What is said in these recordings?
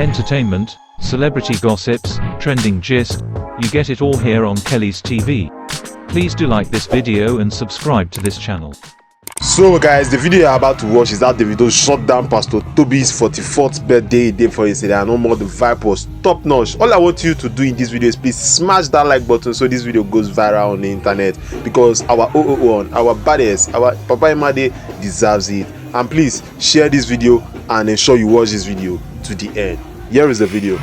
entertainment, celebrity gossips, trending gist, you get it all here on Kelly's TV. Please do like this video and subscribe to this channel. So guys, the video you're about to watch is that Davido Shutdown Pastor Tobi's 44th birthday day for yesterday, and no more, the vibe was top notch. All I want you to do in this video is please smash that like button so this video goes viral on the internet, because our 001, our baddest, our Papa Imade deserves it. And please share this video and ensure you watch this video to the end. Here is the video.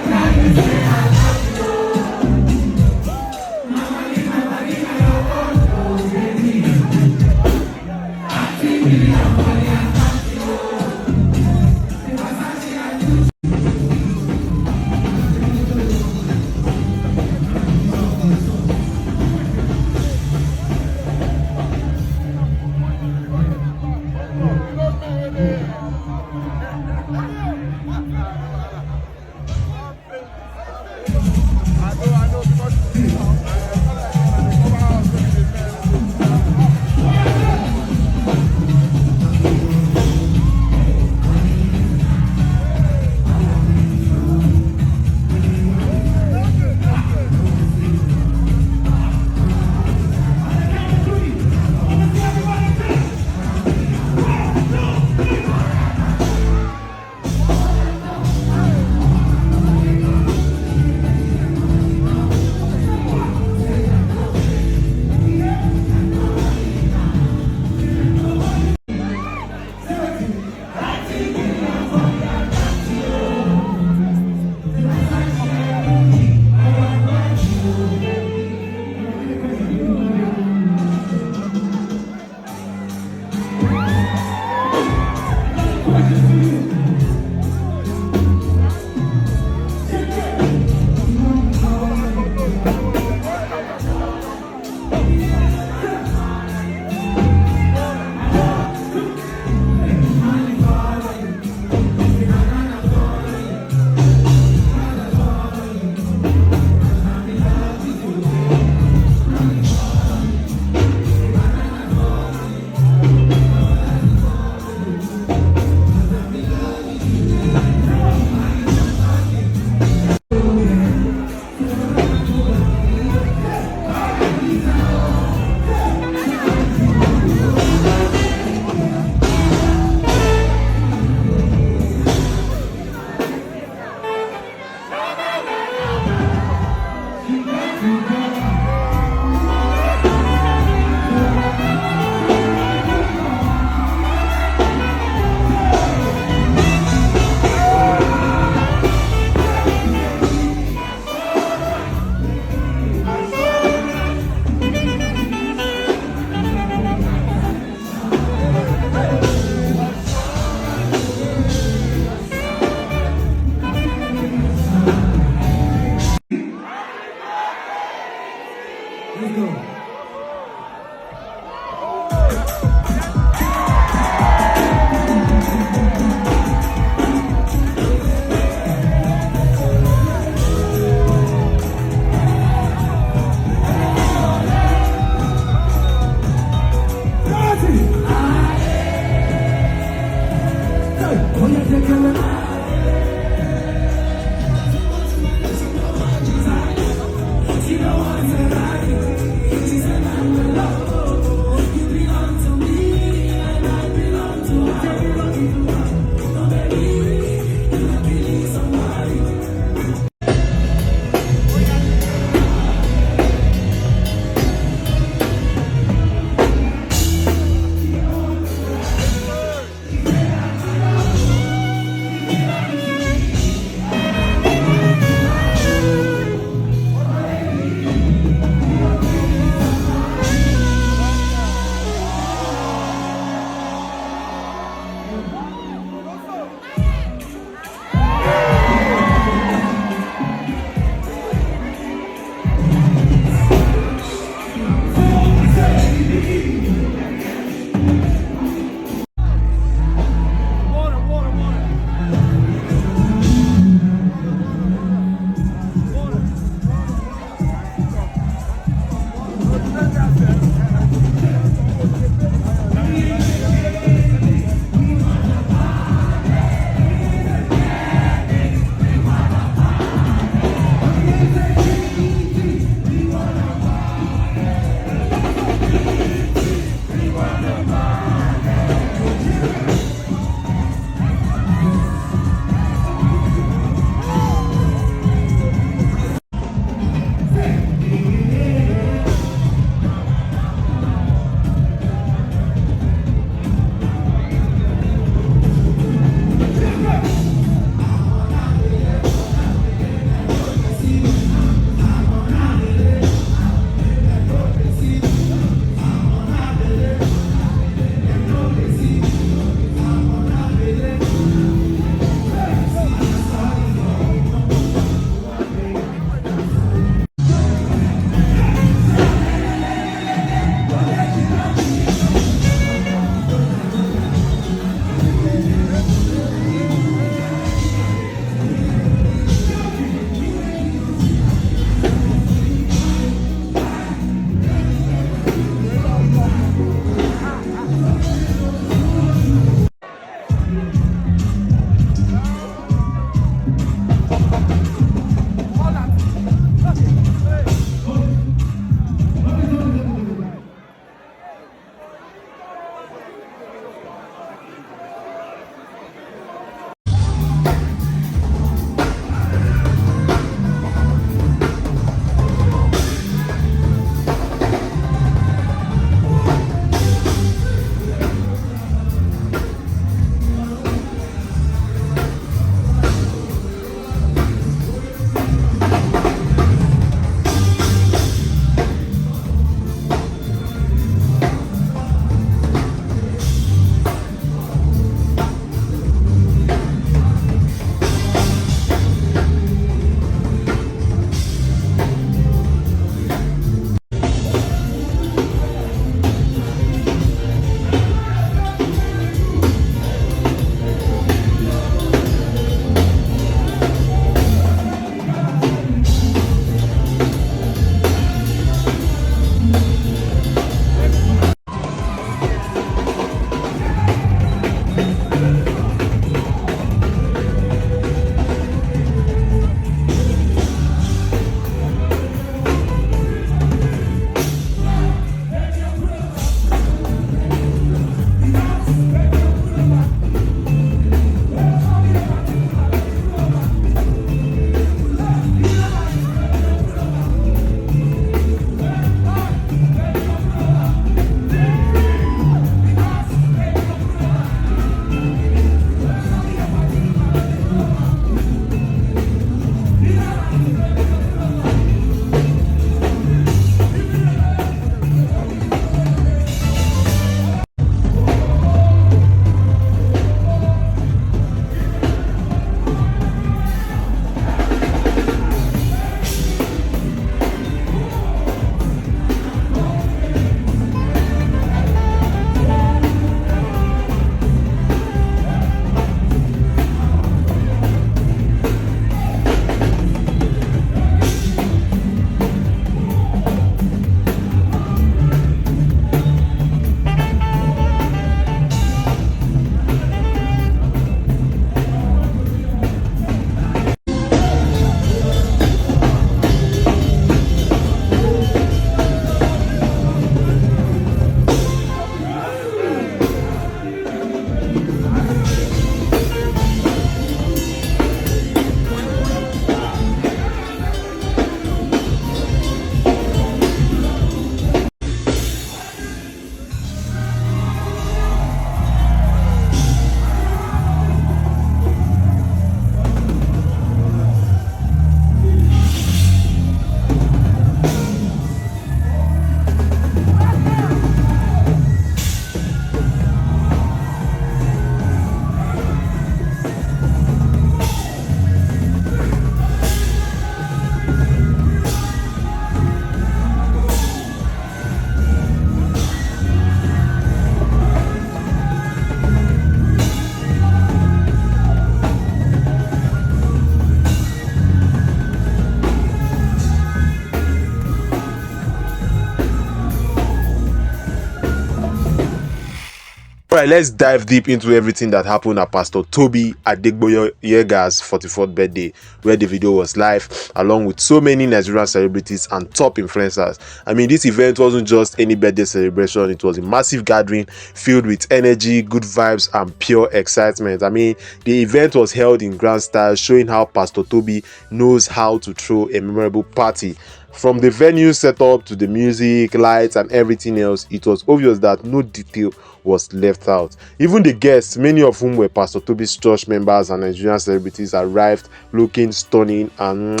Alright, let's dive deep into everything that happened at Pastor Tobi Adegboyega's 44th birthday, where Davido was live, along with so many Nigerian celebrities and top influencers. I mean, this event wasn't just any birthday celebration, it was a massive gathering filled with energy, good vibes, and pure excitement. I mean, the event was held in grand style, showing how Pastor Tobi knows how to throw a memorable party. From the venue setup to the music, lights, and everything else, it was obvious that no detail was left out. Even the guests, many of whom were Pastor Tobi's church members and Nigerian celebrities, arrived looking stunning, and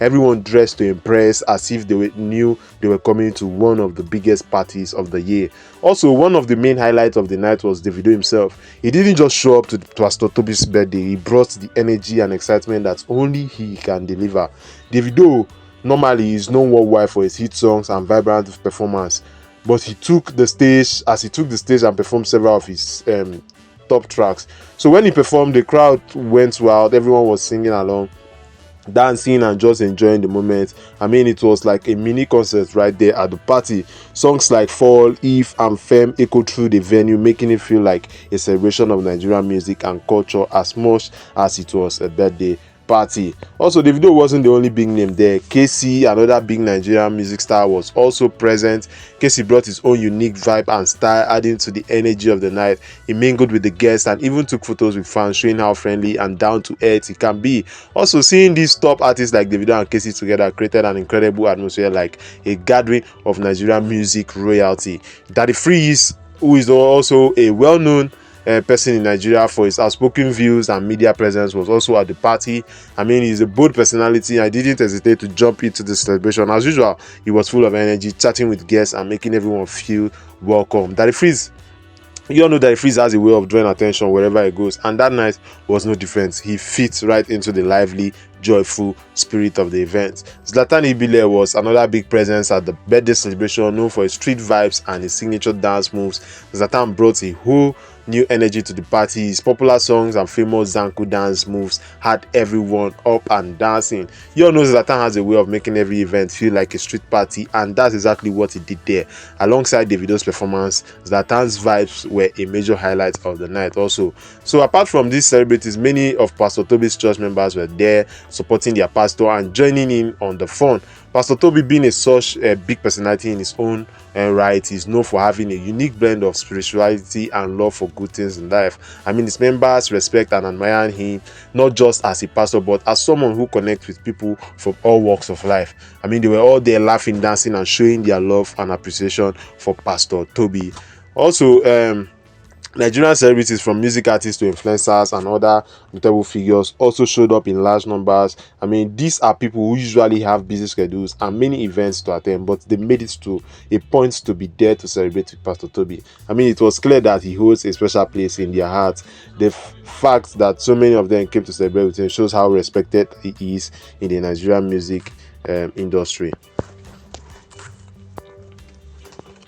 everyone dressed to impress, as if knew they were coming to one of the biggest parties of the year. Also, one of the main highlights of the night was Davido himself. He didn't just show up to Pastor Tobi's birthday, he brought the energy and excitement that only he can deliver. Davido normally is known worldwide for his hit songs and vibrant performance, but he took the stage and performed several of his top tracks. So when he performed, the crowd went wild, everyone was singing along, dancing, and just enjoying the moment. I mean, it was like a mini concert right there at the party. Songs like Fall, If, and Femme echoed through the venue, making it feel like a celebration of Nigerian music and culture as much as it was a birthday party. Also, Davido wasn't the only big name there. Kcee, another big Nigerian music star, was also present. Kcee brought his own unique vibe and style, adding to the energy of the night. He mingled with the guests and even took photos with fans, showing how friendly and down to earth he can be. Also, seeing these top artists like Davido and Kcee together created an incredible atmosphere, like a gathering of Nigerian music royalty. Daddy Freeze, who is also a well-known person in Nigeria for his outspoken views and media presence, was also at the party. I mean, he's a bold personality. I didn't hesitate to jump into the celebration. As usual, he was full of energy, chatting with guests and making everyone feel welcome. Daddy Freeze, you all know that Freeze has a way of drawing attention wherever he goes, and that night was no different. He fits right into the lively, joyful spirit of the event. Zlatan was another big presence at the birthday celebration, known for his street vibes and his signature dance moves. Zlatan brought a whole new energy to the party. His popular songs and famous Zanku dance moves had everyone up and dancing. You all know Zlatan has a way of making every event feel like a street party, and that's exactly what he did there. Alongside Davido's performance, Zlatan's vibes were a major highlight of the night also. So apart from these celebrities, many of Pastor Tobi's church members were there supporting their pastor and joining in on the fun. Pastor Tobi, being such a big personality in his own right, is known for having a unique blend of spirituality and love for good things in life. I mean, his members respect and admire him, not just as a pastor, but as someone who connects with people from all walks of life. I mean, they were all there laughing, dancing, and showing their love and appreciation for Pastor Tobi. Also, Nigerian celebrities, from music artists to influencers and other notable figures, also showed up in large numbers. I mean, these are people who usually have busy schedules and many events to attend, but they made it to a point to be there to celebrate with Pastor Tobi. I mean, it was clear that he holds a special place in their hearts. The fact that so many of them came to celebrate with him shows how respected he is in the Nigerian music industry.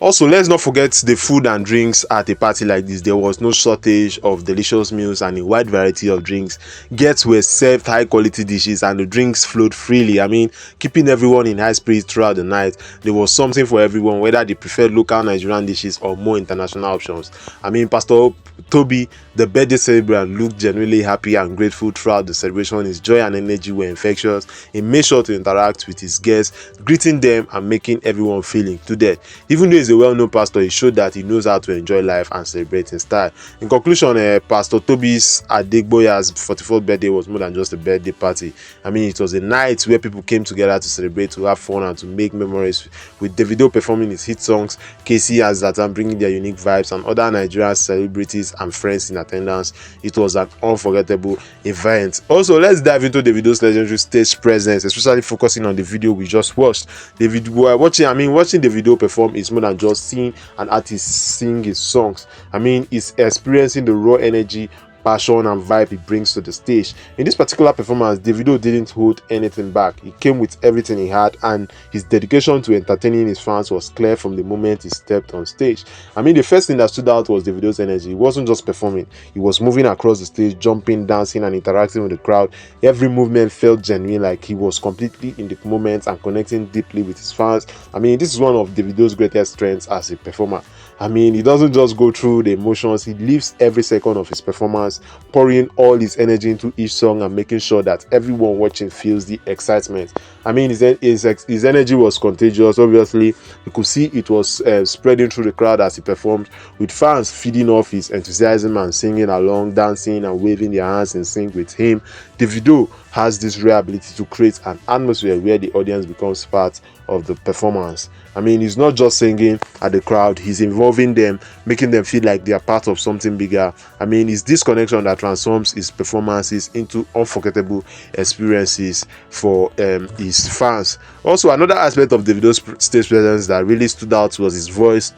Also, let's not forget the food and drinks at a party like this. There was no shortage of delicious meals and a wide variety of drinks. Guests were served high quality dishes and the drinks flowed freely. I mean, keeping everyone in high spirits throughout the night. There was something for everyone, whether they preferred local Nigerian dishes or more international options. I mean, Pastor Tobi, the birthday celebrant, looked genuinely happy and grateful throughout the celebration. His joy and energy were infectious. He made sure to interact with his guests, greeting them and making everyone feel included. Even though he's a well-known pastor, he showed that he knows how to enjoy life and celebrate in style. In conclusion, Pastor Tobi Adegboyega's 44th birthday was more than just a birthday party. I mean, it was a night where people came together to celebrate, to have fun, and to make memories, with Davido performing his hit songs, Kcee and Zlatan bringing their unique vibes, and other Nigerian celebrities and friends in attendance. It was an unforgettable event. Also, let's dive into Davido's legendary stage presence, especially focusing on the video we just watched. Watching Davido perform is more than just seeing an artist sing his songs. I mean, it's experiencing the raw energy, passion, and vibe he brings to the stage. In this particular performance, Davido didn't hold anything back. He came with everything he had, and his dedication to entertaining his fans was clear from the moment he stepped on stage. I mean, the first thing that stood out was Davido's energy. He wasn't just performing, he was moving across the stage, jumping, dancing, and interacting with the crowd. Every movement felt genuine, like he was completely in the moment and connecting deeply with his fans. I mean, this is one of Davido's greatest strengths as a performer. I mean, he doesn't just go through the emotions, he lives every second of his performance, pouring all his energy into each song and making sure that everyone watching feels the excitement. I mean, his energy was contagious. Obviously, you could see it was spreading through the crowd as he performed, with fans feeding off his enthusiasm and singing along, dancing and waving their hands in sync with him. Davido has this rare ability to create an atmosphere where the audience becomes part of the performance. I mean, he's not just singing at the crowd, he's involving them, making them feel like they are part of something bigger. I mean, it's this connection that transforms his performances into unforgettable experiences for his fans. Also, another aspect of Davido's stage presence that really stood out was his voice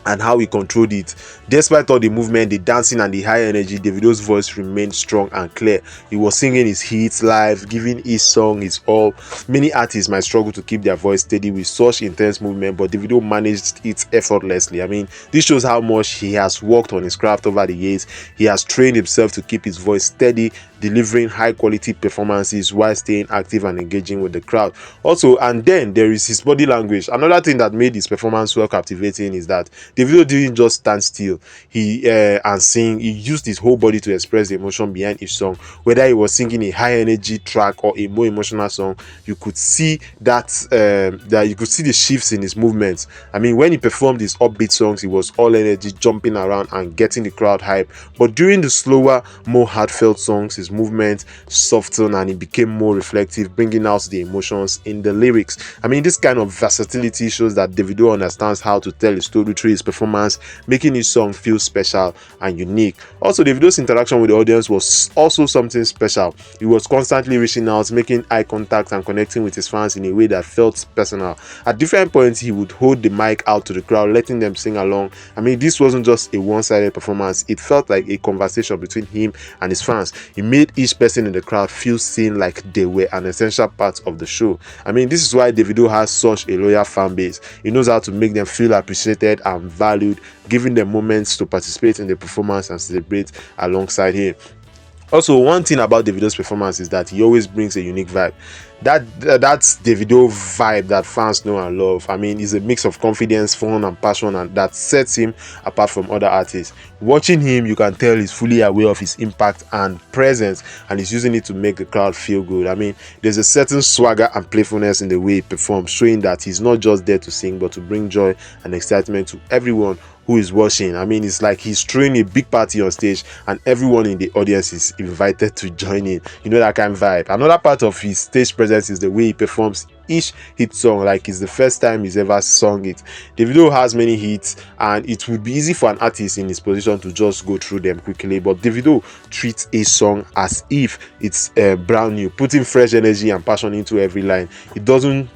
and how he controlled it. Despite all the movement, the dancing and the high energy, Davido's voice remained strong and clear. He was singing his hits live, giving each song his all. Many artists might struggle to keep their voice steady with such intense movement, but Davido managed it effortlessly. I mean, this shows how much he has worked on his craft over the years. He has trained himself to keep his voice steady, delivering high quality performances while staying active and engaging with the crowd. Also, and then there is his body language. Another thing that made his performance so captivating is that Davido didn't just stand still and sing. He used his whole body to express the emotion behind each song. Whether he was singing a high energy track or a more emotional song, you could see that you could see the shifts in his movements. I mean, when he performed his upbeat songs, he was all energy, jumping around and getting the crowd hype. But during the slower, more heartfelt songs, his movement softened and he became more reflective, bringing out the emotions in the lyrics. I mean, this kind of versatility shows that Davido understands how to tell a story through his performance, making his song feel special and unique. Also, Davido's interaction with the audience was also something special. He was constantly reaching out, making eye contact and connecting with his fans in a way that felt personal. At different points, he would hold the mic out to the crowd, letting them sing along. I mean, this wasn't just a one-sided performance. It felt like a conversation between him and his fans. He made each person in the crowd feel seen, like they were an essential part of the show. I mean, this is why Davido has such a loyal fan base. He knows how to make them feel appreciated and valued, giving them moments to participate in the performance and celebrate alongside him. Also, one thing about Davido's performance is that he always brings a unique vibe. That's Davido vibe that fans know and love. I mean, it's a mix of confidence, fun and passion, and that sets him apart from other artists. Watching him, you can tell he's fully aware of his impact and presence, and he's using it to make the crowd feel good. I mean, there's a certain swagger and playfulness in the way he performs, showing that he's not just there to sing but to bring joy and excitement to everyone who is watching. I mean, it's like he's throwing a big party on stage and everyone in the audience is invited to join in. You know, that kind of vibe. Another part of his stage presence is the way he performs each hit song like it's the first time he's ever sung it. Davido has many hits and it would be easy for an artist in his position to just go through them quickly, but Davido treats a song as if it's brand new, putting fresh energy and passion into every line. It doesn't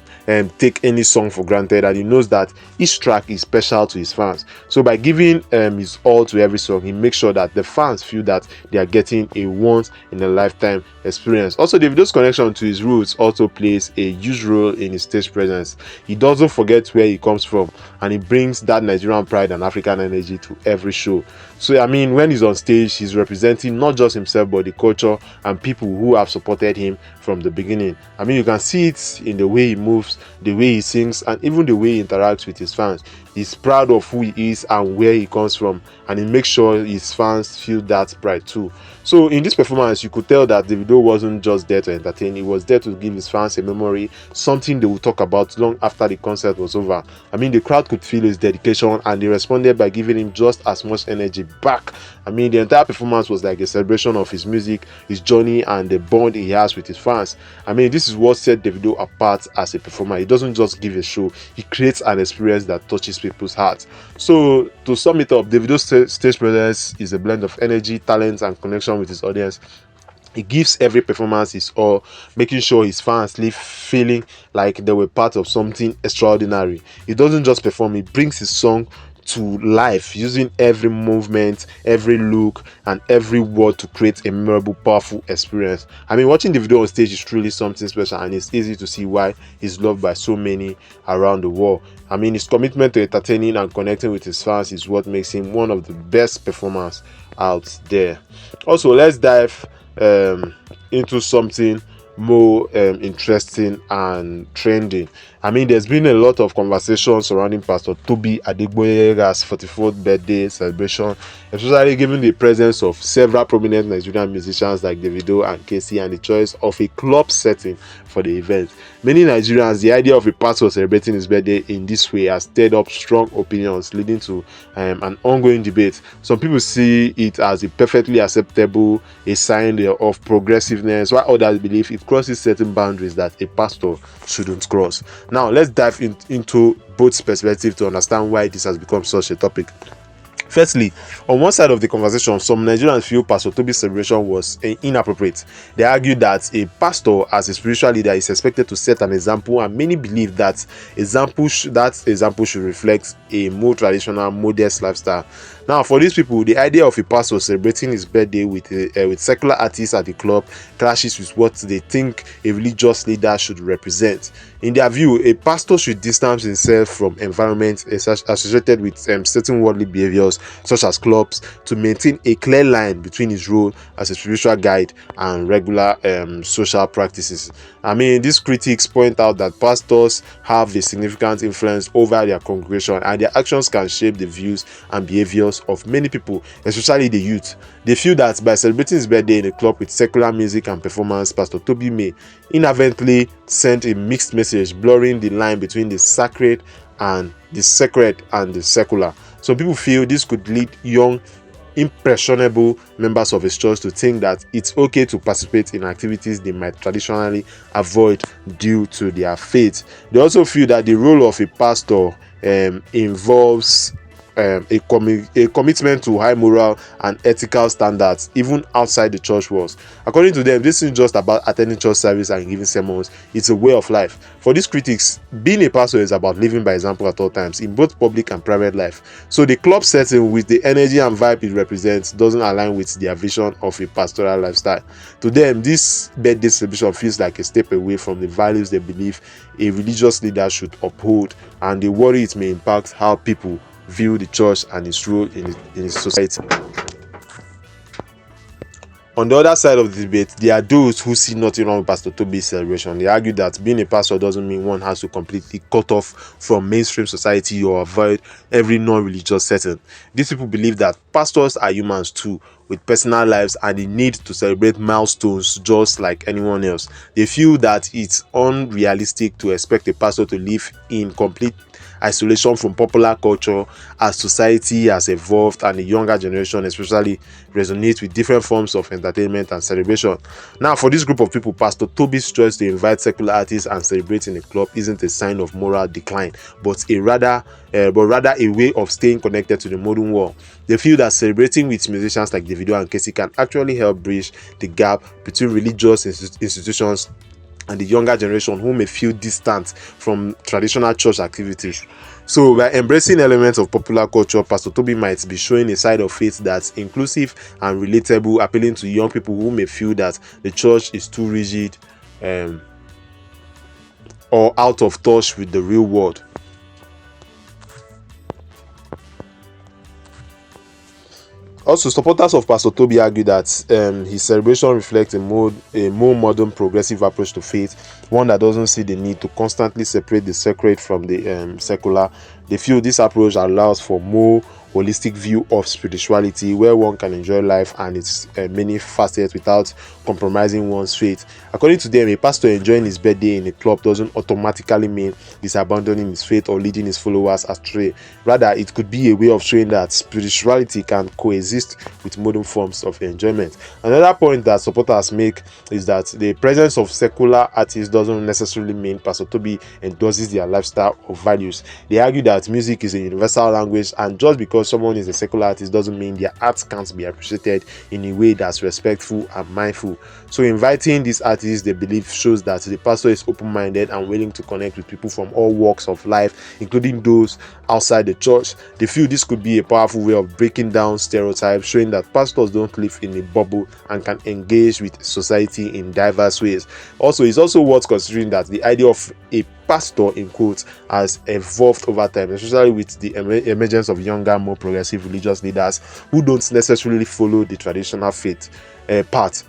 take any song for granted, and he knows that each track is special to his fans. So by giving his all to every song, he makes sure that the fans feel that they are getting a once in a lifetime experience. Also, Davido's connection to his roots also plays a huge role in his stage presence. He doesn't forget where he comes from, and he brings that Nigerian pride and African energy to every show. So I mean, when he's on stage, he's representing not just himself but the culture and people who have supported him from the beginning. I mean, you can see it in the way he moves, the way he sings, and even the way he interacts with his fans. He's proud of who he is and where he comes from, and he makes sure his fans feel that pride too. So in this performance, you could tell that Davido wasn't just there to entertain, he was there to give his fans a memory, something they would talk about long after the concert was over. I mean, the crowd could feel his dedication and they responded by giving him just as much energy back. I mean, the entire performance was like a celebration of his music, his journey, and the bond he has with his fans. I mean, this is what set Davido apart as a performer. He doesn't just give a show, he creates an experience that touches people's hearts. So to sum it up, Davido's stage presence is a blend of energy, talent, and connection with his audience. He gives every performance his all, making sure his fans leave feeling like they were part of something extraordinary. He doesn't just perform, he brings his song to life, using every movement, every look, and every word to create a memorable, powerful experience. I mean, watching the video on stage is truly something special, and it's easy to see why he's loved by so many around the world. I mean, his commitment to entertaining and connecting with his fans is what makes him one of the best performers out there. Also, let's dive into something more interesting and trending. I mean, there's been a lot of conversation surrounding Pastor Tobi Adegboyega's 44th birthday celebration, especially given the presence of several prominent Nigerian musicians like Davido and Kcee and the choice of a club setting for the event. Many Nigerians, the idea of a pastor celebrating his birthday in this way has stirred up strong opinions, leading to an ongoing debate. Some people see it as a perfectly acceptable, a sign of progressiveness, while others believe it crosses certain boundaries that a pastor shouldn't cross. Now, let's dive into both perspectives to understand why this has become such a topic. Firstly, on one side of the conversation, some Nigerians feel Pastor Tobi's celebration was inappropriate. They argue that a pastor, as a spiritual leader, is expected to set an example, and many believe that example should reflect a more traditional, modest lifestyle. Now, for these people, the idea of a pastor celebrating his birthday with secular artists at the club clashes with what they think a religious leader should represent. In their view, a pastor should distance himself from environments associated with certain worldly behaviors, such as clubs, to maintain a clear line between his role as a spiritual guide and regular social practices. I mean, these critics point out that pastors have a significant influence over their congregation, and their actions can shape the views and behaviors of many people, especially the youth. They feel that by celebrating his birthday in a club with secular music and performance, Pastor Tobi may inadvertently send a mixed message, blurring the line between the sacred and the secular. Some people feel this could lead young, impressionable members of his church to think that it's okay to participate in activities they might traditionally avoid due to their faith. They also feel that the role of a pastor involves a commitment to high moral and ethical standards even outside the church walls. According to them, this isn't just about attending church service and giving sermons, it's a way of life. For these critics, being a pastor is about living by example at all times, in both public and private life. So the club setting, with the energy and vibe it represents, doesn't align with their vision of a pastoral lifestyle. To them, this birthday celebration feels like a step away from the values they believe a religious leader should uphold, and they worry it may impact how people view the church and its role in society. On the other side of the debate, there are those who see nothing wrong with Pastor Tobi's celebration. They argue that being a pastor doesn't mean one has to completely cut off from mainstream society or avoid every non-religious setting. These people believe that pastors are humans too, with personal lives, and the need to celebrate milestones just like anyone else. They feel that it's unrealistic to expect a pastor to live in complete isolation from popular culture as society has evolved and the younger generation especially resonates with different forms of entertainment and celebration. Now, for this group of people, Pastor Tobi's choice to invite secular artists and celebrate in a club isn't a sign of moral decline, but rather a way of staying connected to the modern world. They feel that celebrating with musicians like Davido and Kcee can actually help bridge the gap between religious institutions and the younger generation who may feel distant from traditional church activities. So, by embracing elements of popular culture, Pastor Tobi might be showing a side of faith that's inclusive and relatable, appealing to young people who may feel that the church is too rigid or out of touch with the real world. Also, supporters of Pastor Tobi argue that his celebration reflects a more modern, progressive approach to faith, one that doesn't see the need to constantly separate the sacred from the secular. They feel this approach allows for more holistic view of spirituality, where one can enjoy life and its many facets without compromising one's faith. According to them, a pastor enjoying his birthday in a club doesn't automatically mean he's abandoning his faith or leading his followers astray. Rather, it could be a way of showing that spirituality can coexist with modern forms of enjoyment. Another point that supporters make is that the presence of secular artists doesn't necessarily mean Pastor Tobi endorses their lifestyle or values. They argue that music is a universal language, and just because someone is a secular artist doesn't mean their art can't be appreciated in a way that's respectful and mindful. So inviting these artists, they believe, shows that the pastor is open-minded and willing to connect with people from all walks of life, including those outside the church. They feel this could be a powerful way of breaking down stereotypes, showing that pastors don't live in a bubble and can engage with society in diverse ways. Also, it's also worth considering that the idea of a pastor, in quotes, has evolved over time, especially with the emergence of younger, more progressive religious leaders who don't necessarily follow the traditional faith path.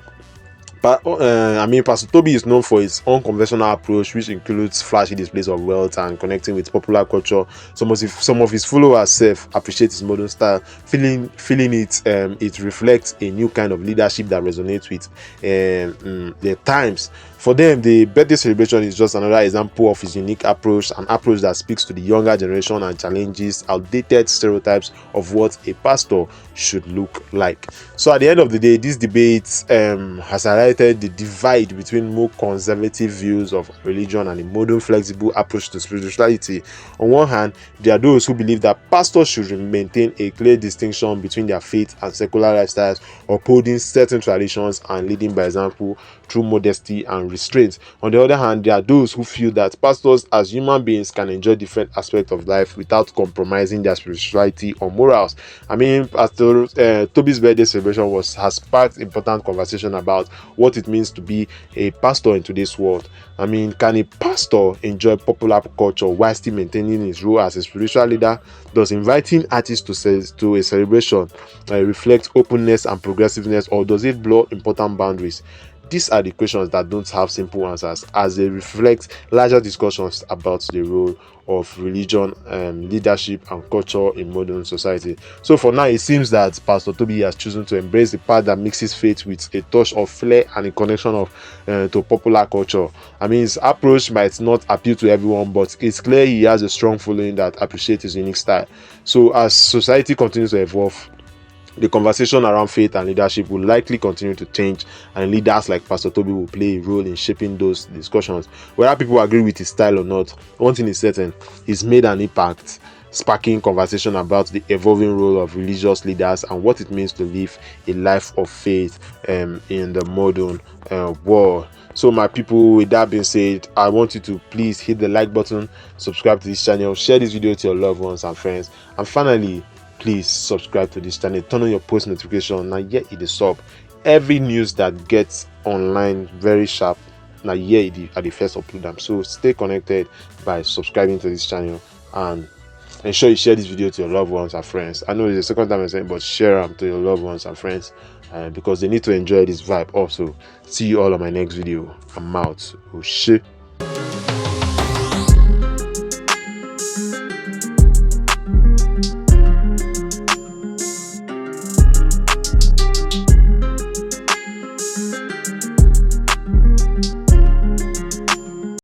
But Pastor Tobi is known for his unconventional approach, which includes flashy displays of wealth and connecting with popular culture. Some of his followers appreciate his modern style, feeling it reflects a new kind of leadership that resonates with the times. For them, the birthday celebration is just another example of his unique approach, an approach that speaks to the younger generation and challenges outdated stereotypes of what a pastor should look like. So at the end of the day, this debate has highlighted the divide between more conservative views of religion and a modern, flexible approach to spirituality. On one hand, there are those who believe that pastors should maintain a clear distinction between their faith and secular lifestyles, upholding certain traditions and leading by example through modesty and restraint. On the other hand, there are those who feel that pastors as human beings can enjoy different aspects of life without compromising their spirituality or morals. Pastor Tobi's birthday celebration has sparked important conversation about what it means to be a pastor in today's world. Can a pastor enjoy popular culture while still maintaining his role as a spiritual leader? Does inviting artists to a celebration reflect openness and progressiveness, or does it blur important boundaries? These are the questions that don't have simple answers, as they reflect larger discussions about the role of religion, leadership, and culture in modern society. So for now, it seems that Pastor Tobi has chosen to embrace the path that mixes faith with a touch of flair and a connection to popular culture. His approach might not appeal to everyone, but it's clear he has a strong following that appreciates his unique style. So as society continues to evolve, the conversation around faith and leadership will likely continue to change, and leaders like Pastor Tobi will play a role in shaping those discussions. Whether people agree with his style or not, one thing is certain: he's made an impact, sparking conversation about the evolving role of religious leaders and what it means to live a life of faith in the modern world. So my people, with that being said, I want you to please hit the like button, subscribe to this channel, share this video to your loved ones and friends, and finally, please subscribe to this channel, turn on your post notification. Now here it is up. Every news that gets online very sharp, now here it are the first upload them. So stay connected by subscribing to this channel, and ensure you share this video to your loved ones and friends. I know it's the second time I'm saying, but share them to your loved ones and friends because they need to enjoy this vibe also. See you all on my next video. I'm out. Oh shit.